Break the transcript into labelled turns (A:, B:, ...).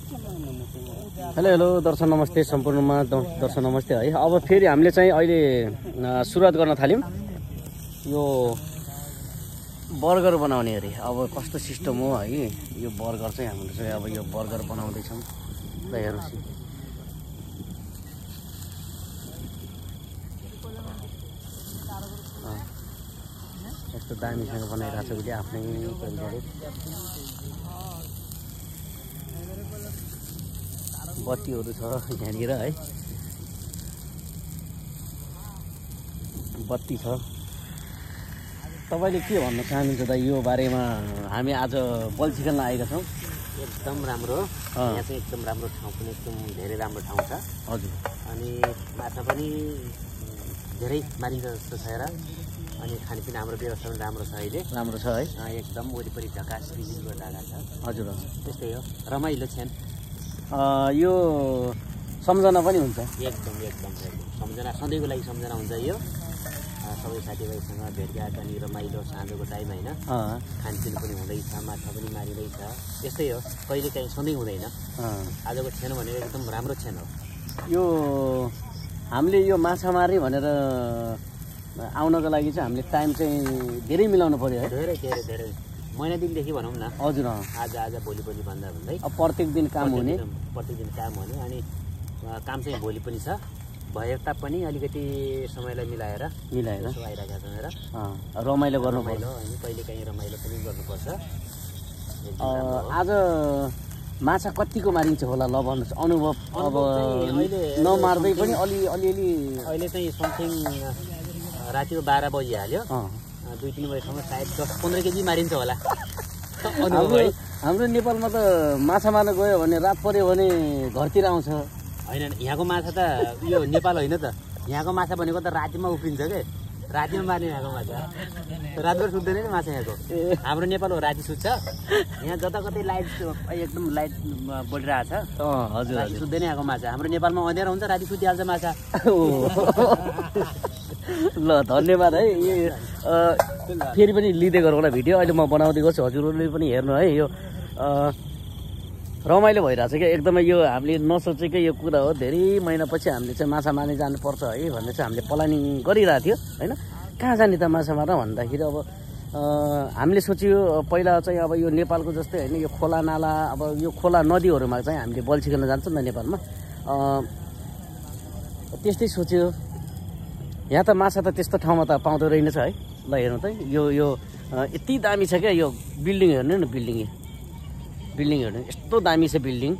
A: Hello hello दर्शक नमस्ते, सम्पूर्णमा दर्शक नमस्ते है। अब फेरि हामीले चाहिँ अहिले सुरुवात गर्न थाल्यौँ यो बर्गर बनाउने अरे। अब कस्तो सिस्टम हो है यो बर्गर चाहिँ हामीले चाहिँ अब यो बर्गर बनाउँदैछौँ। ल हेर्नुहोस् यस्तो दामीसँग बनाइरहेको छ उसले आफ्नै तरिकाले। बत्तीहरू छ यहाँनिर है, बत्ती छ। तपाईँले के भन्न चाहनुहुन्छ त यो बारेमा? हामी आज बल चिकनमा आएका छौँ।
B: एकदम राम्रो, यहाँ चाहिँ एकदम राम्रो ठाउँ पनि, एकदम धेरै राम्रो ठाउँ छ।
A: हजुर,
B: अनि माछा पनि धेरै मारिन्छ जस्तो छ र। अनि खानेपिना हाम्रो व्यवस्था पनि राम्रो छ अहिले,
A: राम्रो छ है।
B: एकदम वरिपरि झकास रिजिङको जग्गा छ।
A: हजुर,
B: त्यस्तै हो, रमाइलो छन्।
A: यो सम्झना पनि हुन्छ।
B: एकदम एकदम सम्झना, सधैँको लागि सम्झना हुन्छ यो। सबै साथीभाइसँग भेटघाट अनि रमाइलो साँझको टाइम होइन, खानपिन पनि हुँदैछ, माछा पनि मारिँदैछ। त्यस्तै हो, कहिले काहीँ सधैँ हुँदैन। आजको क्षण भनेको एकदम राम्रो क्षण हो।
A: यो हामीले यो माछा मार्ने भनेर आउनको लागि चाहिँ हामीले टाइम चाहिँ धेरै मिलाउनु पर्यो है।
B: धेरै धेरै धेरै महिना दिनदेखि भनौँ न।
A: हजुर,
B: आज भोलि भन्दा भन्दै
A: अब प्रत्येक दिन काम हुने,
B: प्रत्येक दिन काम हुने। अनि काम चाहिँ भोलि पनि छ, भए तापनि अलिकति समयलाई मिलाएर आइरहेका छौँ र
A: रमाइलो गर्नुपर्छ।
B: अनि कहिले काहीँ रमाइलो पनि गर्नुपर्छ।
A: आज माछा कतिको मारिन्छ होला? ल भन्नुहोस् अनुभव। अब नमार्दै पनि अलिअलि
B: अहिले चाहिँ समथिङ रातिको 12 बजिहाल्यो, 2-3 बजीसम्म सायद 10-15 केजी मारिन्छ होला।
A: हाम्रो नेपालमा त माछा मार्न गयो भने रात पर्यो भने घरतिर आउँछ।
B: होइन, यहाँको माछा त यो नेपाल होइन त, यहाँको माछा भनेको त रातिमा उफ्रिन्छ के, रातिमा मार्ने यहाँको माछा। रातभर सुत्दैन नि माछा यहाँको। हाम्रो नेपाल हो राति सुत्छ, यहाँ जताकतै लाइट एकदम लाइट बढिरहेको छ।
A: हजुर,
B: राति सुत्दैन यहाँको माछा। हाम्रो नेपालमा अँध्यारो हुन्छ, राति सुतिहाल्छ माछा।
A: ल धन्यवाद है। फेरि पनि लिँदै गरौँ होला भिडियो। अहिले म बनाउँदै गर्छु, हजुरहरूले पनि हेर्नु है। यो रमाइलो भइरहेको छ क्या एकदमै। यो हामीले नसोचेकै यो कुरा हो। धेरै महिनापछि हामीले चाहिँ माछा मार्ने जानुपर्छ है भन्ने चाहिँ हामीले प्लानिङ गरिरहेको थियो होइन। कहाँ जाने त माछा मार्न भन्दाखेरि अब हामीले सोच्यो पहिला चाहिँ अब यो नेपालको जस्तै होइन, यो खोला नाला, अब यो खोला नदीहरूमा चाहिँ हामीले बल्छी खेल्न जान्छौँ नि नेपालमा, त्यस्तै सोच्यो। यहाँ त माछा त त्यस्तो ठाउँमा त पाउँदो रहेनछ है। ल हेर्नु त यो यति दामी छ क्या यो बिल्डिङ। हेर्नु न बिल्डिङ हेर्नु, यस्तो दामी छ बिल्डिङ।